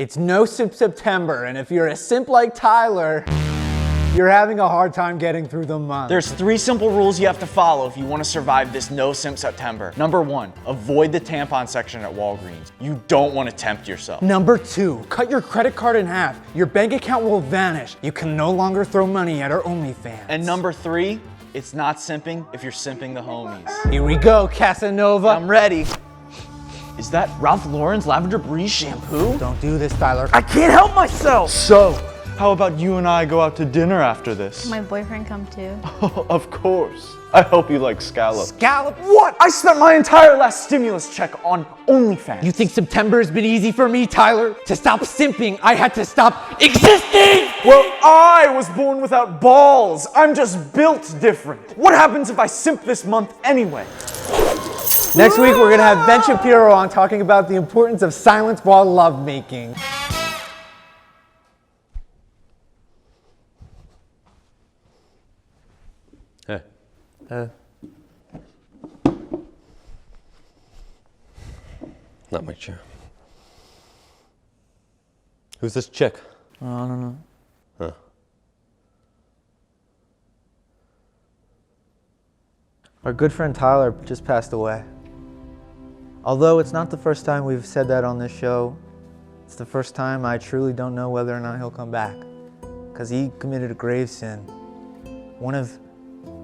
It's No Simp September, and if you're a simp like Tyler, you're having a hard time getting through the month. There's 3 simple rules you have to follow if you want to survive this No Simp September. Number 1, avoid the tampon section at Walgreens. You don't want to tempt yourself. Number 2, cut your credit card in half. Your bank account will vanish. You can no longer throw money at our OnlyFans. And number 3, it's not simping if you're simping the homies. Here we go, Casanova. I'm ready. Is that Ralph Lauren's Lavender Breeze shampoo? Don't do this, Tyler. I can't help myself! So, how about you and I go out to dinner after this? My boyfriend come too. Of course. I hope you like scallops. Scallop? What? I spent my entire last stimulus check on OnlyFans. You think September has been easy for me, Tyler? To stop simping, I had to stop existing! Well, I was born without balls. I'm just built different. What happens if I simp this month anyway? Next week, we're gonna have Ben Shapiro on talking about the importance of silence while lovemaking. Hey. Not my chair. Who's this chick? I don't know. Huh. Our good friend Tyler just passed away. Although it's not the first time we've said that on this show, it's the first time I truly don't know whether or not he'll come back. Because he committed a grave sin. One of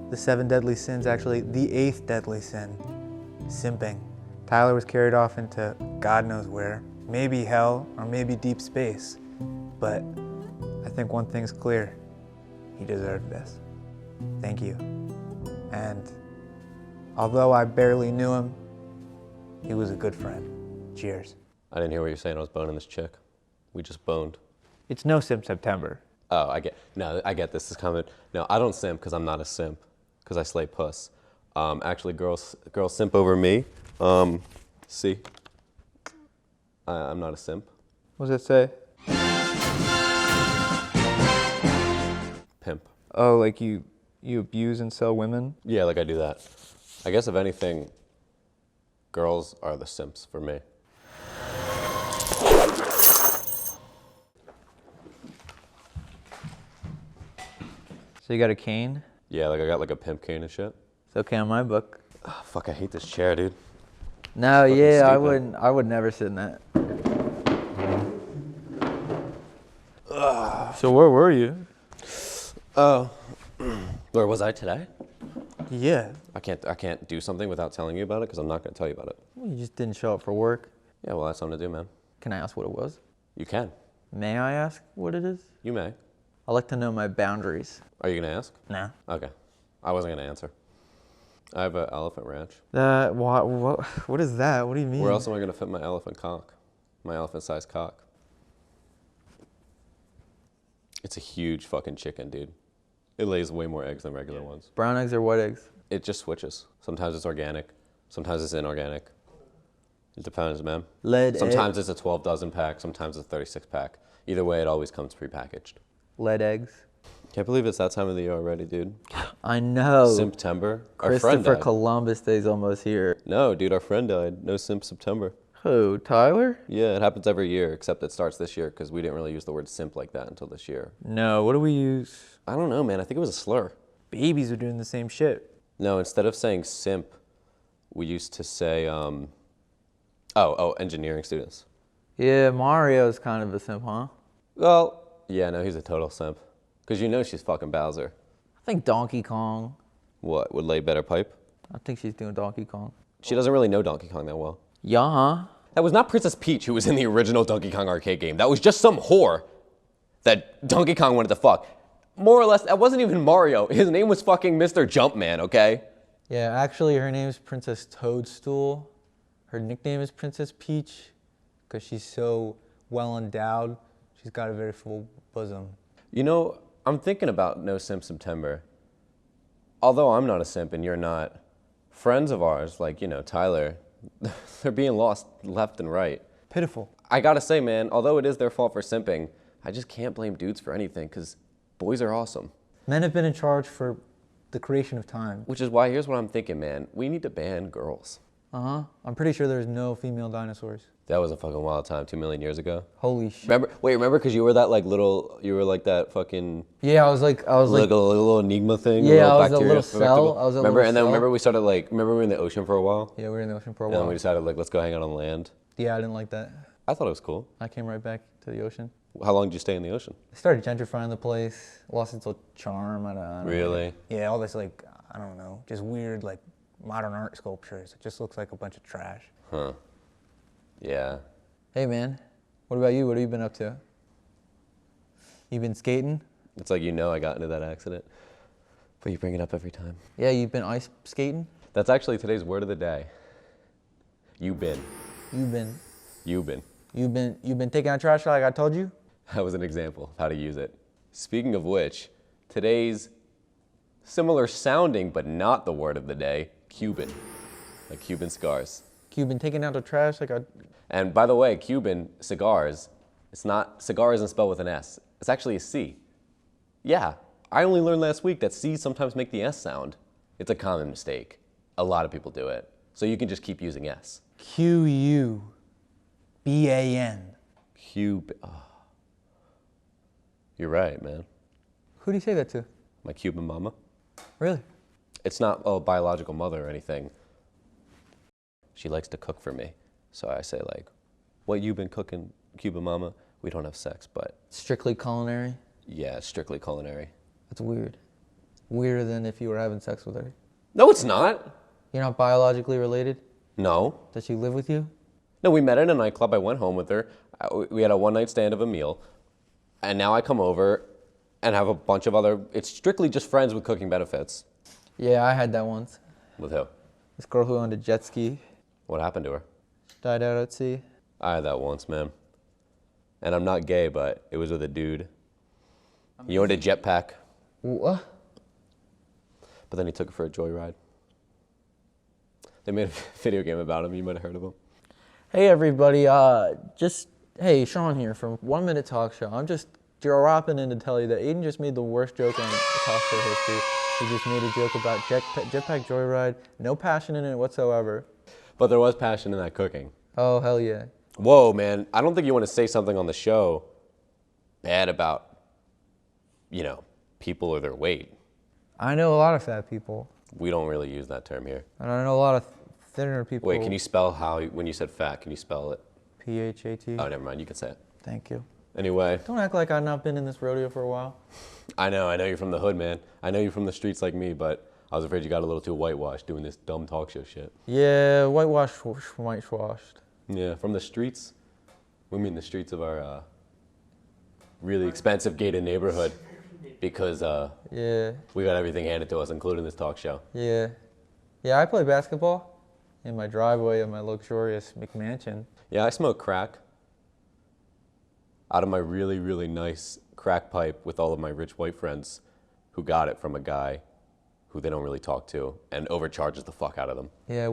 the 7 deadly sins, actually the 8th deadly sin, simping. Tyler was carried off into God knows where, maybe hell or maybe deep space. But I think one thing's clear, he deserved this. Thank you. And although I barely knew him, he was a good friend. Cheers. I didn't hear what you're saying. I was boning this chick. We just boned. It's No Simp September. Oh, I get this is coming. No, I don't simp because I'm not a simp. Because I slay puss. Actually, girls simp over me. See? I'm not a simp. What does it say? Pimp. Oh, like you abuse and sell women? Yeah, like I do that. I guess if anything, girls are the simps for me. So you got a cane? Yeah, like I got like a pimp cane and shit. It's okay on my book. Oh, fuck, I hate this chair, dude. No, Fucking yeah, stupid. I would never sit in that. So where were you? Oh, where was I today? Yeah. I can't do something without telling you about it because I'm not going to tell you about it. Well, you just didn't show up for work. Yeah, well, that's something to do, man. Can I ask what it was? You can. May I ask what it is? You may. I like to know my boundaries. Are you going to ask? Nah. Okay. I wasn't going to answer. I have an elephant ranch. What is that? What do you mean? Where else am I going to fit my elephant cock? My elephant-sized cock. It's a huge fucking chicken, dude. It lays way more eggs than regular ones. Brown eggs or white eggs? It just switches. Sometimes it's organic. Sometimes it's inorganic. It depends, man. Sometimes it's a 12 dozen pack. Sometimes it's a 36 pack. Either way, it always comes prepackaged. Lead eggs? Can't believe it's that time of the year already, dude. I know. September. Our friend Christopher died. Columbus Day's almost here. No, dude, our friend died. No Simp September. Who, Tyler? Yeah, it happens every year, except it starts this year because we didn't really use the word simp like that until this year. No, what do we use? I don't know, man. I think it was a slur. Babies are doing the same shit. No, instead of saying simp, we used to say, engineering students. Yeah, Mario's kind of a simp, huh? Well, yeah, no, he's a total simp. Because you know she's fucking Bowser. I think Donkey Kong. What, would lay better pipe? I think she's doing Donkey Kong. She doesn't really know Donkey Kong that well. Yeah, huh? That was not Princess Peach who was in the original Donkey Kong arcade game. That was just some whore that Donkey Kong wanted to fuck. More or less, that wasn't even Mario. His name was fucking Mr. Jumpman, okay? Yeah, actually her name's Princess Toadstool. Her nickname is Princess Peach because she's so well endowed. She's got a very full bosom. You know, I'm thinking about No Simp September. Although I'm not a simp and you're not, friends of ours, like, you know, Tyler, they're being lost left and right. Pitiful. I gotta say, man, although it is their fault for simping, I just can't blame dudes for anything because boys are awesome. Men have been in charge for the creation of time. Which is why, here's what I'm thinking, man. We need to ban girls. Uh-huh. I'm pretty sure there's no female dinosaurs. That was a fucking wild time, 2 million years ago. Holy shit. Remember, because you were that like little, you were like that fucking, Yeah, I was like, like a little enigma thing. Yeah, I was a bacteria little cell. vectable. I was a remember, little and then cell. remember we started like, remember we were in the ocean for a while? yeah, we were in the ocean for a And then while. we decided like, let's go hang out on land. Yeah, I didn't like that. I thought it was cool. I came right back to the ocean. How long did you stay in the ocean? I started gentrifying the place, lost its old charm. I don't know. Really? Yeah, all this like, I don't know, just weird like modern art sculptures. It just looks like a bunch of trash. Huh. Yeah. Hey man, what about you? What have you been up to? You been skating? It's like, I got into that accident, but you bring it up every time. Yeah, you've been ice skating? That's actually today's word of the day. You've been. You've been taking out trash like I told you? That was an example of how to use it. Speaking of which, today's similar sounding, but not the word of the day, Cuban. Like Cuban cigars. You've been taking out the trash like I... And by the way, Cuban cigars, cigar isn't spelled with an S. It's actually a C. Yeah, I only learned last week that C's sometimes make the S sound. It's a common mistake. A lot of people do it. So you can just keep using S. Cuban. Cuban. Oh. You're right, man. Who do you say that to? My Cuban mama. Really? It's not a biological mother or anything. She likes to cook for me. So I say like, what you been cooking, Cuban mama? We don't have sex, but Strictly culinary? yeah, it's strictly culinary. That's weird. Weirder than if you were having sex with her. No, it's not. You're not biologically related? No. Does she live with you? No, we met at a nightclub. I went home with her. We had a one-night stand of a meal. And now I come over and have a bunch of other, it's strictly just friends with cooking benefits. Yeah, I had that once. With who? This girl who owned a jet ski What happened to her? died out at sea. I had that once, man. And I'm not gay, but it was with a dude. He owned a jetpack, What? but then he took her for a joyride. They made a video game about him. You might have heard of him. Hey everybody, hey, Sean here from 1 Minute Talk Show. I'm just dropping in to tell you that Aiden just made the worst joke on talk show history. He just made a joke about jetpack joyride, no passion in it whatsoever. But there was passion in that cooking. Oh, hell yeah. Whoa, man. I don't think you want to say something on the show bad about, people or their weight. I know a lot of fat people. We don't really use that term here. And I know a lot of thinner people. Wait, can you spell when you said fat, can you spell it? P-H-A-T. Oh, never mind. You can say it. Thank you. Anyway. Don't act like I've not been in this rodeo for a while. I know you're from the hood, man. I know you're from the streets like me, but I was afraid you got a little too whitewashed doing this dumb talk show shit. Yeah, whitewashed. Yeah, from the streets. We mean the streets of our really expensive gated neighborhood because Yeah, we got everything handed to us, including this talk show. yeah. Yeah, I play basketball in my driveway of my luxurious McMansion. Yeah, I smoke crack out of my really, really nice crack pipe with all of my rich white friends who got it from a guy who they don't really talk to and overcharges the fuck out of them. Yeah,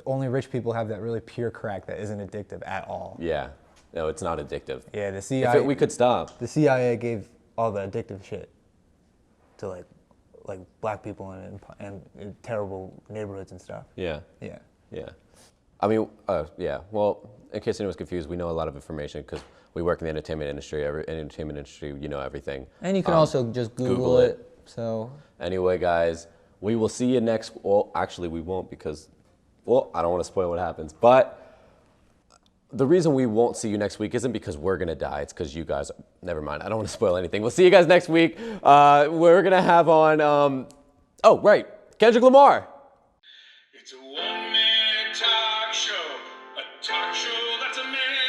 only rich people have that really pure crack that isn't addictive at all. Yeah, no, it's not addictive. Yeah, the CIA. We could stop. The CIA gave all the addictive shit to like black people and in terrible neighborhoods and stuff. Yeah. Yeah. Yeah. I mean, yeah. Well, in case anyone's confused, we know a lot of information because we work in the entertainment industry. You know everything. And you can also just Google it. So. Anyway, guys, we will see you next. Well, actually, we won't because, I don't want to spoil what happens. But the reason we won't see you next week isn't because we're gonna die. It's because you guys. Never mind. I don't want to spoil anything. We'll see you guys next week. We're gonna have on. Kendrick Lamar. It's a 1 minute talk show, a talk show that's a minute